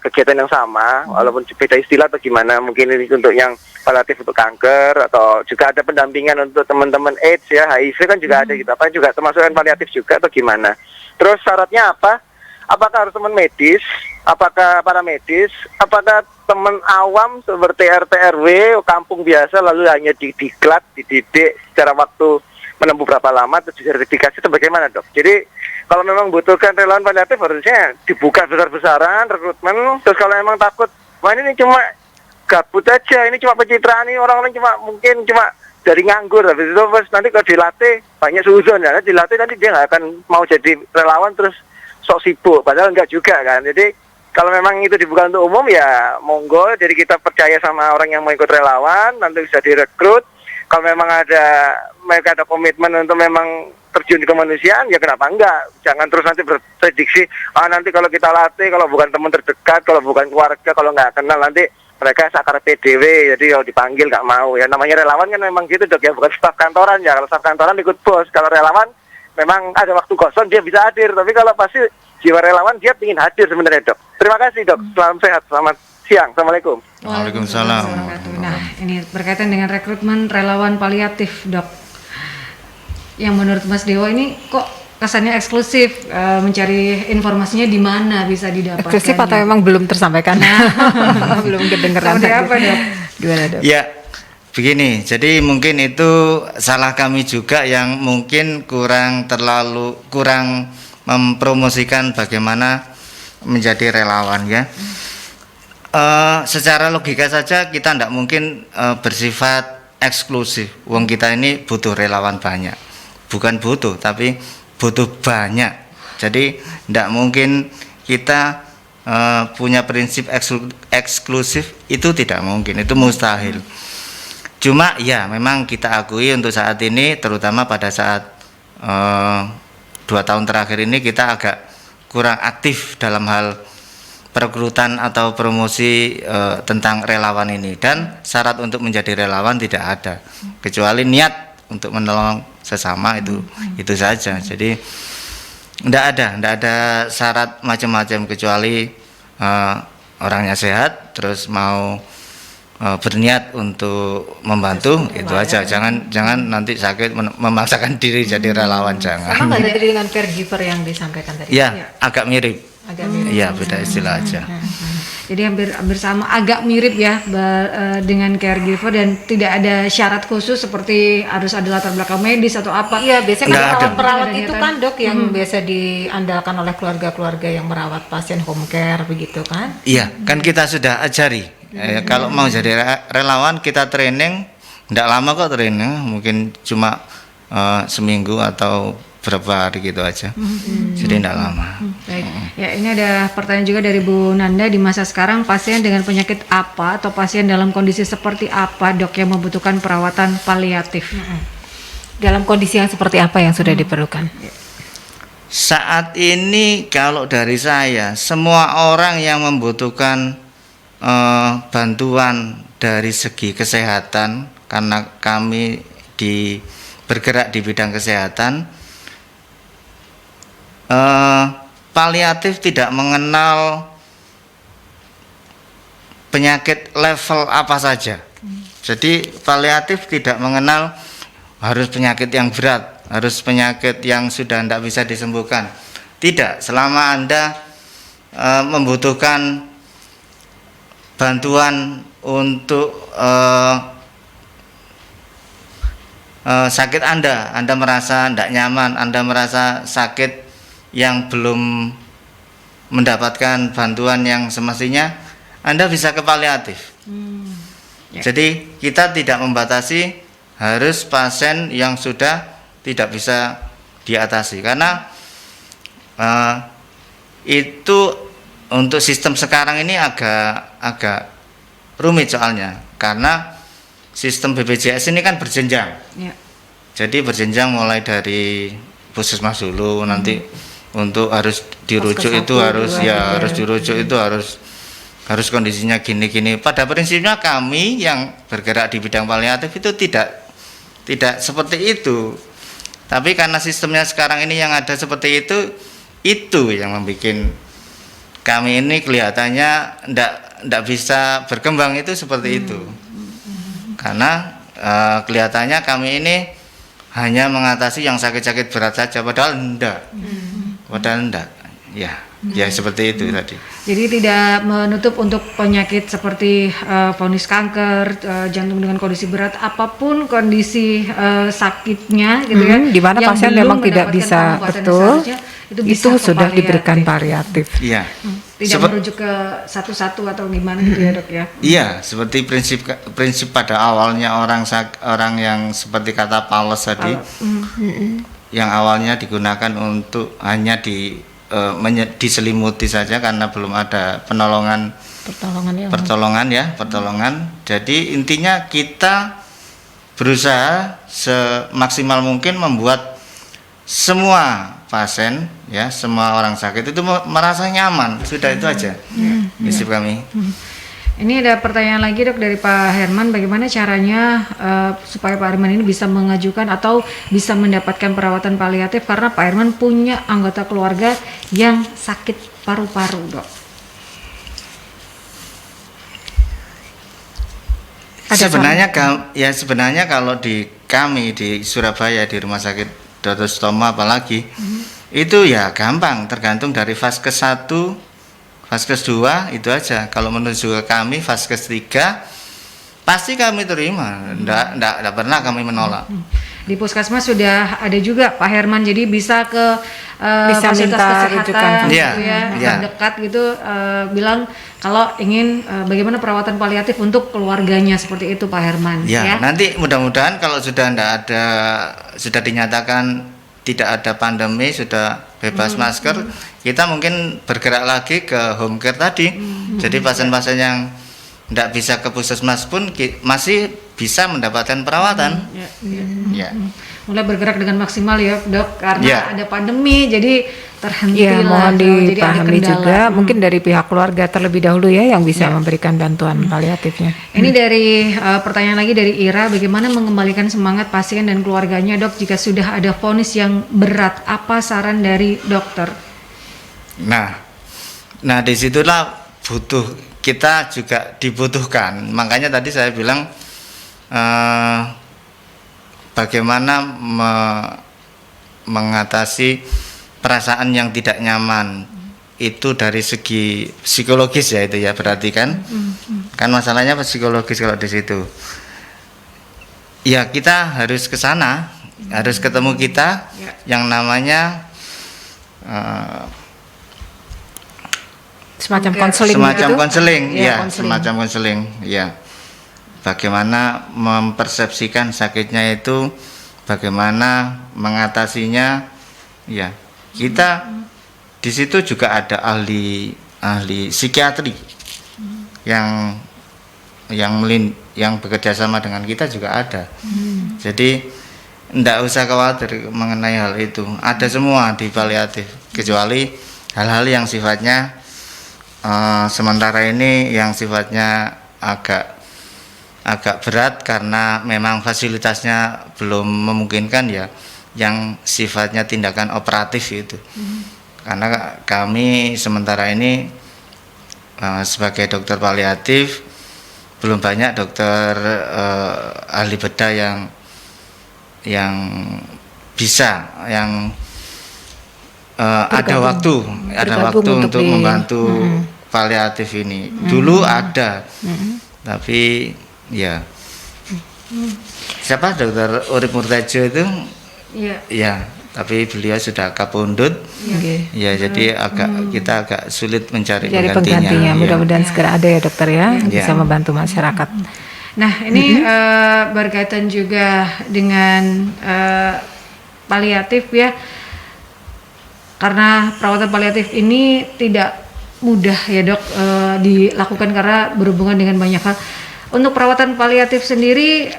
kegiatan yang sama walaupun beda istilah atau gimana? Mungkin ini untuk yang paliatif untuk kanker, atau juga ada pendampingan untuk teman-teman AIDS ya, HIV kan juga ada gitu. Apa juga termasuk yang paliatif juga atau gimana? Terus syaratnya apa? Apakah harus teman medis? Apakah para medis? Apakah teman awam seperti RT RW kampung biasa lalu hanya didiklat, dididik secara waktu menempuh berapa lama terus disertifikasi itu bagaimana, Dok? Jadi kalau memang butuhkan relawan paliatif harusnya dibuka besar-besaran rekrutmen. Terus kalau memang takut, wah ini cuma gabut aja, ini cuma pencitraan, ini orang-orang mungkin cuma dari nganggur, habis itu terus nanti kalau dilatih banyak suzon ya, dilatih nanti dia nggak akan mau jadi relawan terus sok sibuk, padahal enggak juga kan. Jadi kalau memang itu dibuka untuk umum ya monggo, jadi kita percaya sama orang yang mau ikut relawan, nanti bisa direkrut. Kalau memang mereka ada komitmen untuk memang terjun di kemanusiaan, ya kenapa enggak? Jangan terus nanti berprediksi, nanti kalau kita latih, kalau bukan teman terdekat, kalau bukan keluarga, kalau nggak kenal, nanti mereka sakar PDW, jadi kalau dipanggil nggak mau. Ya namanya relawan kan memang gitu, Dok ya, bukan staf kantoran ya. Kalau staf kantoran ikut bos, kalau relawan memang ada waktu kosong dia bisa hadir, tapi kalau pasti jiwa relawan dia ingin hadir sebenarnya, Dok. Terima kasih, Dok. Selamat sehat, selamat siang. Assalamualaikum. Waalaikumsalam. Nah, ini berkaitan dengan rekrutmen relawan paliatif, Dok. Yang menurut Mas Dewa ini kok kesannya eksklusif, mencari informasinya di mana bisa didapatkan? Eksklusif atau memang belum tersampaikan? Belum kedengeran. Seperti apa, Dok? Gimana, Dok? Ya, begini. Jadi mungkin itu salah kami juga yang mungkin kurang mempromosikan bagaimana menjadi relawan ya. Secara logika saja kita tidak mungkin bersifat eksklusif. Wong kita ini butuh relawan banyak, bukan butuh tapi butuh banyak. Jadi tidak mungkin kita punya prinsip eksklusif, itu tidak mungkin, itu mustahil. Cuma ya memang kita akui untuk saat ini, terutama pada saat 2 tahun terakhir ini kita agak kurang aktif dalam hal perekrutan atau promosi tentang relawan ini, dan syarat untuk menjadi relawan tidak ada kecuali niat untuk menolong sesama, itu saja. Jadi tidak ada syarat macam-macam kecuali orangnya sehat terus mau berniat untuk membantu, itu aja. Jangan nanti sakit memaksakan diri jadi relawan, jangan. Sama nggak tadi dengan caregiver yang disampaikan tadi? Ya, agak mirip. Iya, beda istilah aja. Jadi hampir sama, agak mirip ya dengan caregiver, dan tidak ada syarat khusus seperti harus ada latar belakang medis atau apa. Iya, biasanya Nggak kan ada. perawat itu kan, Dok, yang biasa diandalkan oleh keluarga-keluarga yang merawat pasien home care begitu kan? Iya, kan kita sudah ajari. Kalau mau jadi relawan kita training, tidak lama kok training, mungkin cuma seminggu atau berapa hari gitu aja. Jadi tidak lama. Baik. Ya, ini ada pertanyaan juga dari Bu Nanda, di masa sekarang pasien dengan penyakit apa atau pasien dalam kondisi seperti apa, Dok, yang membutuhkan perawatan paliatif? Dalam kondisi yang seperti apa yang sudah diperlukan? Saat ini kalau dari saya, semua orang yang membutuhkan bantuan dari segi kesehatan, karena kami bergerak di bidang kesehatan, paliatif tidak mengenal penyakit level apa saja. Jadi paliatif tidak mengenal harus penyakit yang berat, harus penyakit yang sudah tidak bisa disembuhkan. Tidak, selama Anda membutuhkan bantuan untuk sakit Anda merasa tidak nyaman, Anda merasa sakit yang belum mendapatkan bantuan yang semestinya, Anda bisa ke paliatif. Ya. Jadi kita tidak membatasi harus pasien yang sudah tidak bisa diatasi, karena itu untuk sistem sekarang ini agak rumit soalnya, karena sistem BPJS ini kan berjenjang. Ya. Jadi berjenjang mulai dari puskesmas dulu, nanti untuk harus dirujuk itu harus harus dirujuk itu harus kondisinya gini-gini. Pada prinsipnya kami yang bergerak di bidang paliatif itu tidak seperti itu. Tapi karena sistemnya sekarang ini yang ada seperti itu yang membuat kami ini kelihatannya ndak bisa berkembang itu seperti itu. Karena kelihatannya kami ini hanya mengatasi yang sakit-sakit berat saja, padahal enggak. Ya seperti itu tadi. Jadi tidak menutup untuk penyakit seperti vonis kanker, jantung dengan kondisi berat, apapun kondisi sakitnya gitu ya. Di mana yang pasien belum memang tidak mendapatkan bisa, pengobatan yang betul, seharusnya, itu bisa itu ke sudah paliatif. diberikan paliatif. Iya. Tidak merujuk ke satu-satu atau gimana gitu ya, Dok ya. Iya, seperti prinsip pada awalnya orang yang seperti kata Paulus tadi, yang awalnya digunakan untuk hanya diselimuti saja karena belum ada pertolongan. Jadi intinya kita berusaha semaksimal mungkin membuat semua pasien, ya, semua orang sakit itu merasa nyaman. Sudah itu aja prinsip kami. Ini ada pertanyaan lagi, Dok, dari Pak Herman. Bagaimana caranya supaya Pak Herman ini bisa mengajukan atau bisa mendapatkan perawatan paliatif, karena Pak Herman punya anggota keluarga yang sakit paru-paru, Dok? Sebenarnya kalau di kami di Surabaya di Rumah Sakit Dr. Sutomo apalagi itu ya gampang, tergantung dari Vaskes 1, Vaskes 2 itu aja. Kalau menuju ke kami Vaskes 3 pasti kami terima, enggak pernah kami menolak. Di puskesmas sudah ada juga Pak Herman, jadi bisa ke Bisa fasilitas minta kesehatan rujukan. gitu Iya, ya, iya. terdekat gitu, bilang kalau ingin bagaimana perawatan paliatif untuk keluarganya, seperti itu Pak Herman. Ya, nanti mudah-mudahan kalau sudah sudah dinyatakan tidak ada pandemi, sudah bebas masker, kita mungkin bergerak lagi ke home care tadi. Jadi pasien-pasien yang tidak bisa ke puskesmas pun masih bisa mendapatkan perawatan. Ya. Mulai bergerak dengan maksimal ya, Dok, karena Ya. ada pandemi, jadi terhenti Ya, lah. mohon Jadi ada dipahami kendala. juga mungkin dari pihak keluarga terlebih dahulu ya yang bisa memberikan bantuan paliatifnya. Ini dari pertanyaan lagi dari Ira, bagaimana mengembalikan semangat pasien dan keluarganya, Dok, jika sudah ada vonis yang berat? Apa saran dari dokter? Nah disitulah kita juga dibutuhkan. Makanya tadi saya bilang bagaimana mengatasi perasaan yang tidak nyaman itu dari segi psikologis ya, itu ya berarti kan masalahnya psikologis kalau di situ. Ya kita harus ke sana, harus ketemu kita yang namanya Semacam konseling semacam gitu? konseling, Iya, ya, konseling. semacam konseling, ya. Bagaimana mempersepsikan sakitnya itu, bagaimana mengatasinya, ya. Kita di situ juga ada ahli psikiatri yang bekerja sama dengan kita juga ada. Jadi Nggak usah khawatir mengenai hal itu. Ada semua di paliatif, kecuali hal-hal yang sifatnya sementara ini yang sifatnya agak berat karena memang fasilitasnya belum memungkinkan ya, yang sifatnya tindakan operatif itu. Karena kami sementara ini sebagai dokter paliatif belum banyak dokter ahli bedah yang bisa, yang ada waktu untuk membantu paliatif ini. Dulu ada, tapi ya siapa dokter Urip Murtajo itu? Ya, tapi beliau sudah kapundhut. Ya, jadi kita agak sulit mencari penggantinya. Mudah-mudahan segera ada ya dokter ya, bisa membantu masyarakat. Nah, ini berkaitan juga dengan paliatif ya, karena perawatan paliatif ini tidak mudah ya dok dilakukan karena berhubungan dengan banyak hal. Untuk perawatan paliatif sendiri,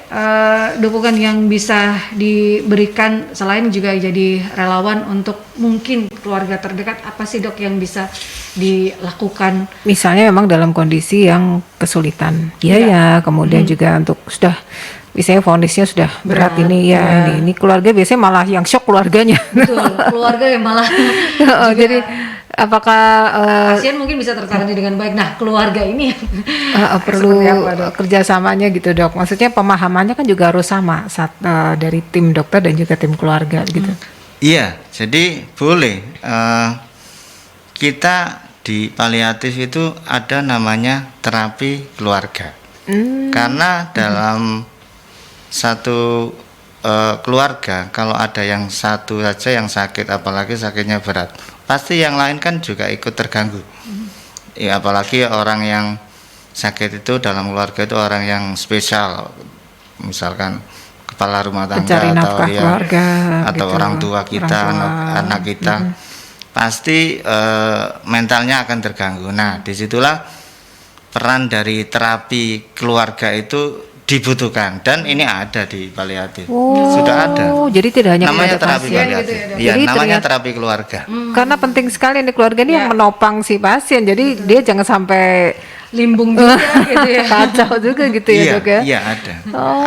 dukungan yang bisa diberikan selain juga jadi relawan untuk mungkin keluarga terdekat, apa sih dok yang bisa dilakukan? Misalnya memang dalam kondisi yang kesulitan, ya, kemudian juga untuk sudah misalnya vonisnya sudah berat ini ya, ini keluarga biasanya malah yang shock keluarganya. Betul, keluarga yang malah jadi apakah pasien mungkin bisa tertangani dengan baik. Nah, keluarga ini perlu kerjasamanya gitu dok. Maksudnya pemahamannya kan juga harus sama dari tim dokter dan juga tim keluarga gitu. Iya, jadi boleh kita di paliatif itu ada namanya terapi keluarga. Karena dalam satu keluarga kalau ada yang satu saja yang sakit, apalagi sakitnya berat, pasti yang lain kan juga ikut terganggu. Ya, apalagi orang yang sakit itu dalam keluarga itu orang yang spesial, misalkan kepala rumah tangga atau orang tua kita, anak kita, pasti mentalnya akan terganggu. Nah, disitulah peran dari terapi keluarga itu dibutuhkan, dan ini ada di paliatif. Sudah ada. Jadi tidak hanya namanya terapi pasien paliatif. gitu ya, Iya, namanya terapi keluarga. Karena penting sekali ini keluarga ini yang menopang si pasien. Jadi dia jangan sampai limbung juga gitu ya. Kacau juga gitu ya, dok ya. Iya, ada.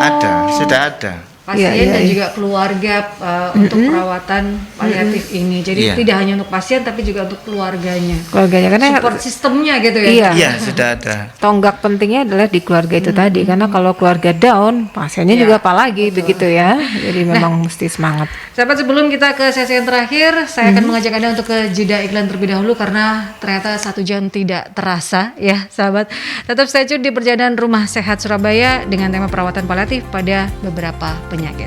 Ada, sudah ada. Pasien dan juga keluarga untuk perawatan paliatif ini. Jadi tidak hanya untuk pasien tapi juga untuk keluarganya. Karena support sistemnya gitu ya. Iya, sudah ada. Tonggak pentingnya adalah di keluarga itu tadi, karena kalau keluarga down, pasiennya juga apalagi begitu ya. Jadi memang mesti semangat. Sahabat, sebelum kita ke sesi yang terakhir, saya akan mengajak Anda untuk ke jeda iklan terlebih dahulu karena ternyata 1 jam tidak terasa ya, sahabat. Tetap stay tune di Perjalanan Rumah Sehat Surabaya dengan tema perawatan paliatif pada beberapa penyakit.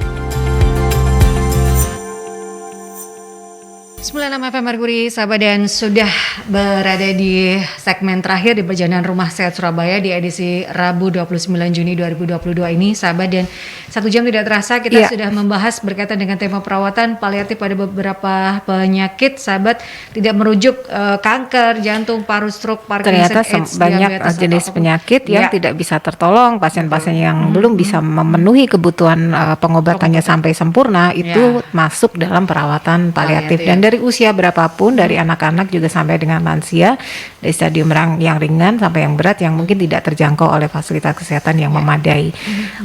96 FM Merkuri, sahabat, dan sudah berada di segmen terakhir di Perjalanan Rumah Sehat Surabaya di edisi Rabu 29 Juni 2022 ini, sahabat, dan 1 jam tidak terasa kita sudah membahas berkaitan dengan tema perawatan paliatif pada beberapa penyakit, sahabat, tidak merujuk kanker, jantung, paru, stroke, Parkinson, ternyata banyak jenis penyakit yang tidak bisa tertolong. Pasien-pasien yang belum bisa memenuhi kebutuhan pengobatannya sampai sempurna itu masuk dalam perawatan paliatif. Dan dari usia berapapun, dari anak-anak juga sampai dengan lansia, dari stadium yang ringan sampai yang berat yang mungkin tidak terjangkau oleh fasilitas kesehatan yang memadai.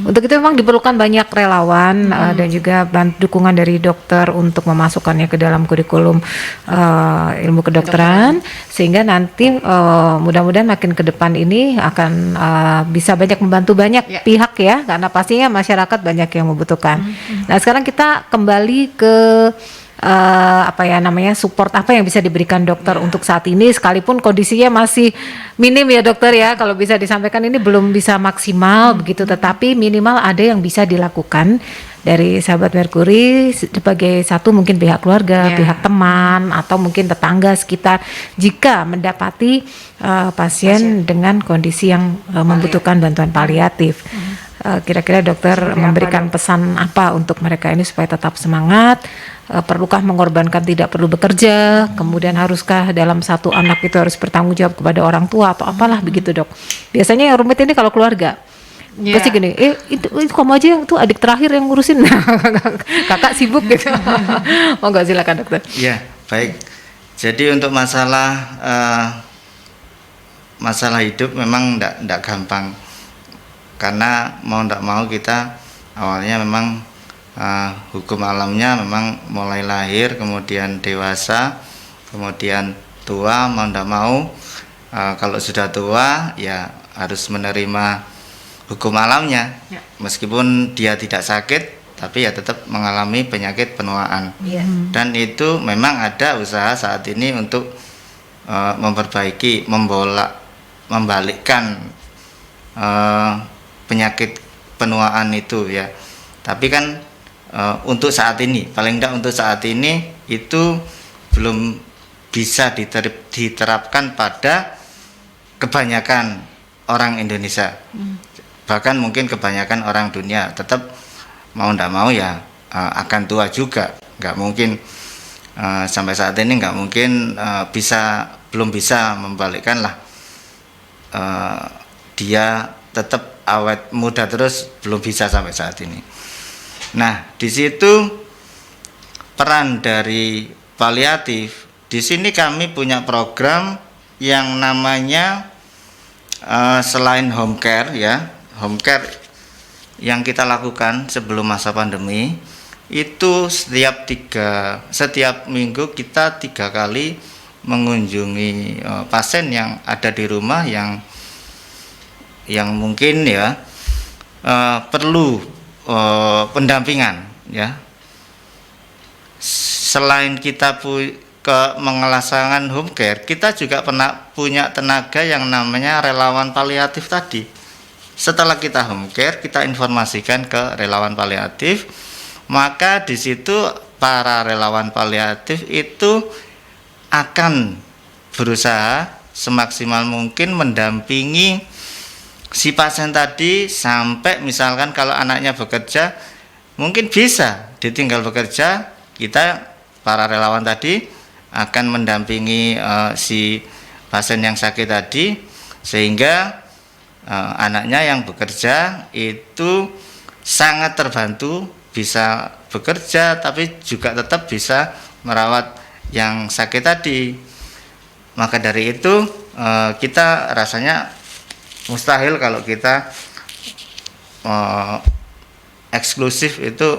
Untuk itu memang diperlukan banyak relawan dan juga dukungan dari dokter untuk memasukkannya ke dalam kurikulum ilmu kedokteran, sehingga nanti mudah-mudahan makin ke depan ini akan bisa banyak membantu banyak pihak ya, karena pastinya masyarakat banyak yang membutuhkan. Nah, sekarang kita kembali ke support apa yang bisa diberikan dokter untuk saat ini, sekalipun kondisinya masih minim ya dokter ya, kalau bisa disampaikan ini belum bisa maksimal begitu, tetapi minimal ada yang bisa dilakukan dari sahabat Merkuri sebagai satu mungkin pihak keluarga, pihak teman, atau mungkin tetangga sekitar jika mendapati pasien dengan kondisi yang membutuhkan bantuan paliatif. Kira-kira dokter memberikan pesan apa untuk mereka ini supaya tetap semangat? Perlukah mengorbankan tidak perlu bekerja? Kemudian haruskah dalam satu anak itu harus bertanggung jawab kepada orang tua atau apalah begitu dok? Biasanya yang rumit ini kalau keluarga. Iya. Pasti gini, itu kamu aja yang tuh adik terakhir yang ngurusin. Kakak sibuk gitu. Monggo silakan dokter. Ya, baik. Jadi untuk masalah hidup memang ndak gampang, karena mau ndak mau kita awalnya memang hukum alamnya memang mulai lahir, kemudian dewasa, kemudian tua, mau ndak mau kalau sudah tua ya harus menerima hukum alamnya, meskipun dia tidak sakit tapi ya tetap mengalami penyakit penuaan. Dan itu memang ada usaha saat ini untuk memperbaiki, membalikkan penyakit penuaan itu ya. Tapi kan untuk saat ini, paling tidak untuk saat ini itu belum bisa diterapkan pada kebanyakan orang Indonesia. Bahkan mungkin kebanyakan orang dunia tetap mau ndak mau ya akan tua juga. Nggak mungkin sampai saat ini nggak mungkin belum bisa membalikkan lah, dia tetap awet muda terus, belum bisa sampai saat ini. Nah, di situ peran dari paliatif. Di sini kami punya program yang namanya selain home care ya, home care yang kita lakukan sebelum masa pandemi itu setiap minggu kita 3 kali mengunjungi pasien yang ada di rumah yang mungkin ya perlu pendampingan ya. Selain kita mengelasangan home care, kita juga pernah punya tenaga yang namanya relawan paliatif tadi. Setelah kita home care, kita informasikan ke relawan paliatif, maka di situ para relawan paliatif itu akan berusaha semaksimal mungkin mendampingi si pasien tadi sampai misalkan kalau anaknya bekerja, mungkin bisa ditinggal bekerja, kita para relawan tadi akan mendampingi si pasien yang sakit tadi, sehingga anaknya yang bekerja itu sangat terbantu, bisa bekerja tapi juga tetap bisa merawat yang sakit tadi. Maka dari itu kita rasanya mustahil kalau kita eksklusif, itu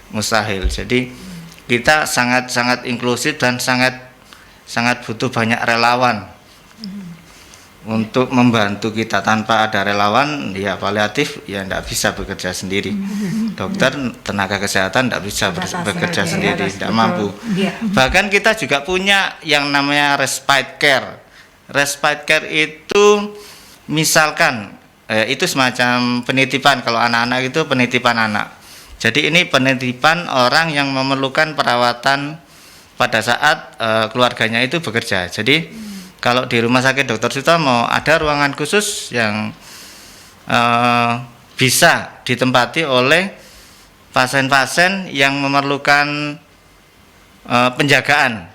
mustahil. Jadi kita sangat inklusif dan sangat butuh banyak relawan untuk membantu kita. Tanpa ada relawan ya paliatif ya tidak bisa bekerja sendiri. Dokter, tenaga kesehatan tidak bisa bekerja sendiri, tidak mampu. Bahkan kita juga punya yang namanya respite care. Respite care itu misalkan itu semacam penitipan, kalau anak-anak itu penitipan anak. Jadi ini penitipan orang yang memerlukan perawatan pada saat keluarganya itu bekerja. Jadi kalau di Rumah Sakit Dr. Sutomo ada ruangan khusus yang bisa ditempati oleh pasien-pasien yang memerlukan penjagaan.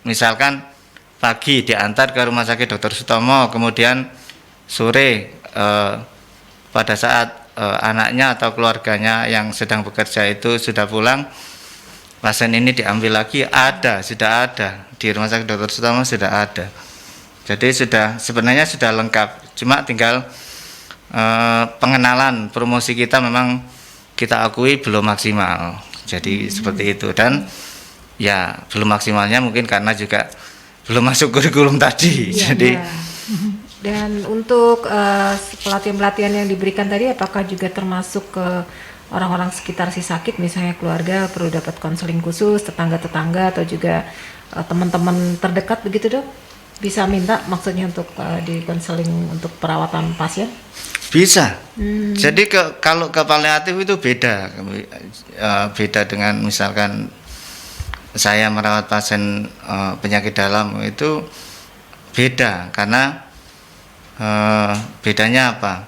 Misalkan pagi diantar ke Rumah Sakit Dr. Sutomo, kemudian sore pada saat anaknya atau keluarganya yang sedang bekerja itu sudah pulang, pasien ini diambil lagi, sudah ada di Rumah Sakit Dr. Sutomo, sudah ada. Jadi sebenarnya sudah lengkap, cuma tinggal pengenalan, promosi kita memang kita akui belum maksimal. Jadi seperti itu, dan ya belum maksimalnya mungkin karena juga belum masuk kurikulum tadi. Dan untuk pelatihan-pelatihan yang diberikan tadi, apakah juga termasuk ke orang-orang sekitar si sakit, misalnya keluarga perlu dapat konseling khusus, tetangga-tetangga atau juga teman-teman terdekat begitu, Dok? Bisa minta maksudnya untuk di konseling untuk perawatan pasien? Bisa. Jadi kalau ke paliatif itu beda dengan misalkan saya merawat pasien penyakit dalam, itu beda karena bedanya apa?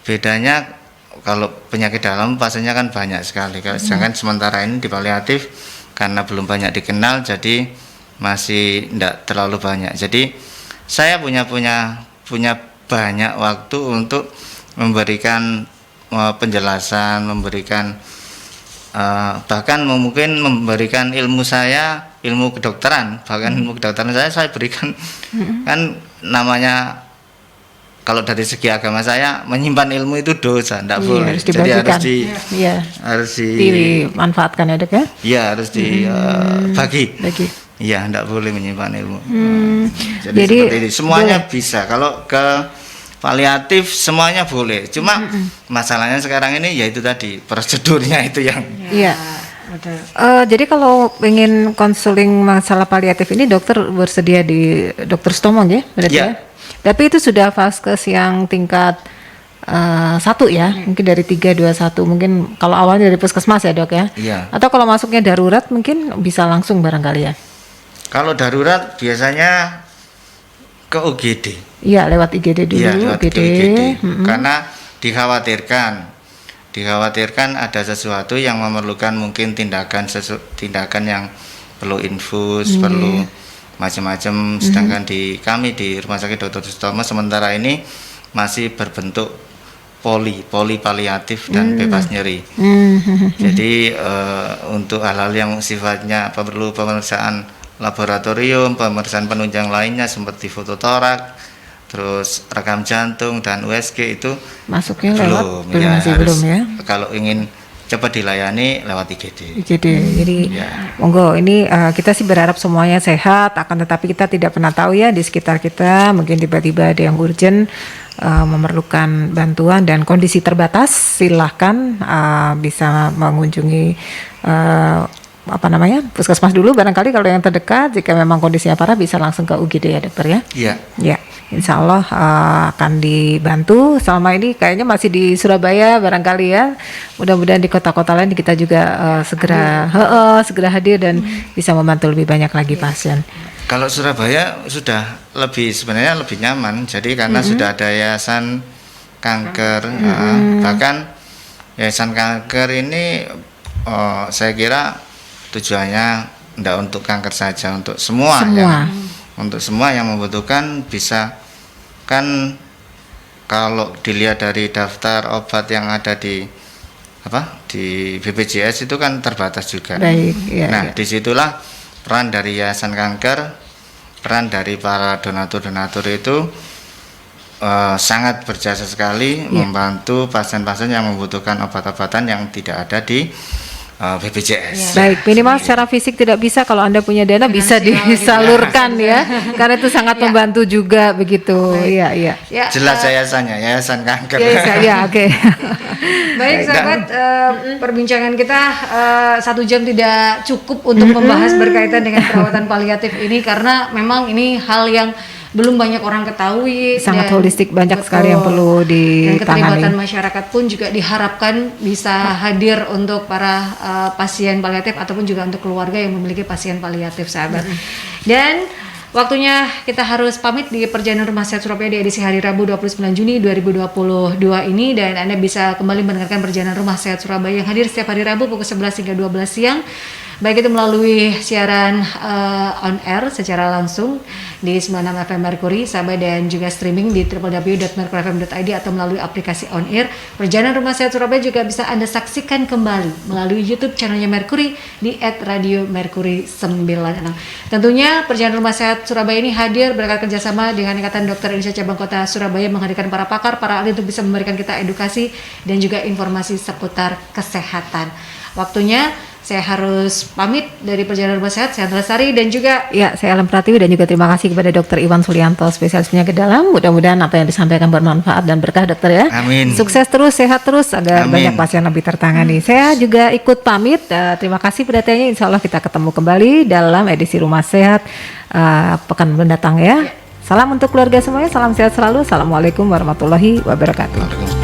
Bedanya kalau penyakit dalam pasiennya kan banyak sekali, sedangkan sementara ini di paliatif karena belum banyak dikenal, jadi masih tidak terlalu banyak. Jadi saya punya banyak waktu untuk memberikan penjelasan, memberikan bahkan mungkin memberikan ilmu saya, ilmu kedokteran, bahkan ilmu kedokteran saya berikan. Kan namanya kalau dari segi agama saya menyimpan ilmu itu dosa, tidak boleh. Harus Jadi harus harus dimanfaatkan ya dok ya. Iya, harus dibagi. Bagi. Iya, tidak boleh menyimpan ilmu. Jadi seperti ini. Semuanya bisa. Kalau ke paliatif semuanya boleh. Cuma masalahnya sekarang ini yaitu tadi prosedurnya itu yang. Iya. Jadi kalau ingin konseling masalah paliatif ini dokter bersedia di dokter Stomong ya, berarti Ya. ya. Tapi itu sudah vaskes yang tingkat 1 ya, mungkin dari 321, mungkin kalau awalnya dari puskesmas ya dok ya. Iya. Atau kalau masuknya darurat mungkin bisa langsung barangkali ya. Kalau darurat biasanya ke UGD. Iya, lewat IGD dulu. Iya, lewat UGD. ke UGD. Karena dikhawatirkan ada sesuatu yang memerlukan mungkin tindakan yang perlu infus, perlu macam-macam. Sedangkan di kami di Rumah Sakit Dr. Sutomo sementara ini masih berbentuk poli paliatif dan bebas nyeri. Jadi untuk hal-hal yang sifatnya perlu pemeriksaan laboratorium, pemeriksaan penunjang lainnya seperti fototorak, terus rekam jantung dan USG itu Masuknya belum, lewat masih harus, belum ya. Kalau ingin cepat dilayani lewat IGD. Jadi monggo ini kita sih berharap semuanya sehat, akan tetapi kita tidak pernah tahu ya di sekitar kita mungkin tiba-tiba ada yang urgent memerlukan bantuan dan kondisi terbatas, silahkan bisa mengunjungi puskesmas dulu barangkali kalau yang terdekat. Jika memang kondisinya parah bisa langsung ke UGD ya dokter ya. Iya. Ya, insya Allah akan dibantu. Selama ini kayaknya masih di Surabaya barangkali ya. Mudah-mudahan di kota-kota lain kita juga segera hadir dan bisa membantu lebih banyak lagi pasien. Kalau Surabaya sudah sebenarnya lebih nyaman. Jadi karena sudah ada yayasan kanker, bahkan yayasan kanker ini saya kira tujuannya tidak untuk kanker saja, untuk semua. Untuk semua yang membutuhkan bisa. Kan kalau dilihat dari daftar obat yang ada di BPJS itu kan terbatas juga. Baik, ya. Disitulah peran dari yayasan kanker, peran dari para donatur itu sangat berjasa sekali membantu pasien-pasien yang membutuhkan obat-obatan yang tidak ada di BPJS. Baik, minimal secara fisik tidak bisa, kalau Anda punya dana bisa disalurkan ya. Karena itu sangat membantu juga begitu. Iya. Jelas yayasannya, Yayasan Kanker. Ya, oke. Baik sahabat, perbincangan kita 1 jam tidak cukup untuk membahas berkaitan dengan perawatan paliatif ini karena memang ini hal yang belum banyak orang ketahui, sangat holistik, banyak sekali yang perlu ditangani. Dan keterlibatan masyarakat pun juga diharapkan bisa hadir untuk para pasien paliatif ataupun juga untuk keluarga yang memiliki pasien paliatif sahabat. Dan waktunya kita harus pamit di perjalanan Rumah Sehat Surabaya di edisi hari Rabu 29 Juni 2022 ini, dan Anda bisa kembali mendengarkan perjalanan Rumah Sehat Surabaya yang hadir setiap hari Rabu pukul 11 hingga 12 siang. Baik itu melalui siaran on air secara langsung di 96 FM Mercury sahabat, dan juga streaming di www.mercuryfm.id atau melalui aplikasi on air. Perjalanan Rumah Sehat Surabaya juga bisa Anda saksikan kembali melalui YouTube channelnya Mercury di @radiomercury96. Tentunya perjalanan Rumah Sehat Surabaya ini hadir berkat kerjasama dengan Ikatan Dokter Indonesia Cabang Kota Surabaya, menghadirkan para pakar, para ahli untuk bisa memberikan kita edukasi dan juga informasi seputar kesehatan. Waktunya saya harus pamit dari perjalanan Rumah Sehat. Saya Andra Sari dan juga saya Alam Pratiwi, dan juga terima kasih kepada Dr. Iwan Sulianto, spesialis penyakit dalam. Mudah-mudahan apa yang disampaikan bermanfaat dan berkah dokter ya. Amin. Sukses terus, sehat terus agar banyak pasien lebih tertangani. Saya juga ikut pamit. Terima kasih perhatiannya. Insya Allah kita ketemu kembali dalam edisi Rumah Sehat pekan mendatang ya. Salam untuk keluarga semuanya, salam sehat selalu. Assalamualaikum warahmatullahi wabarakatuh.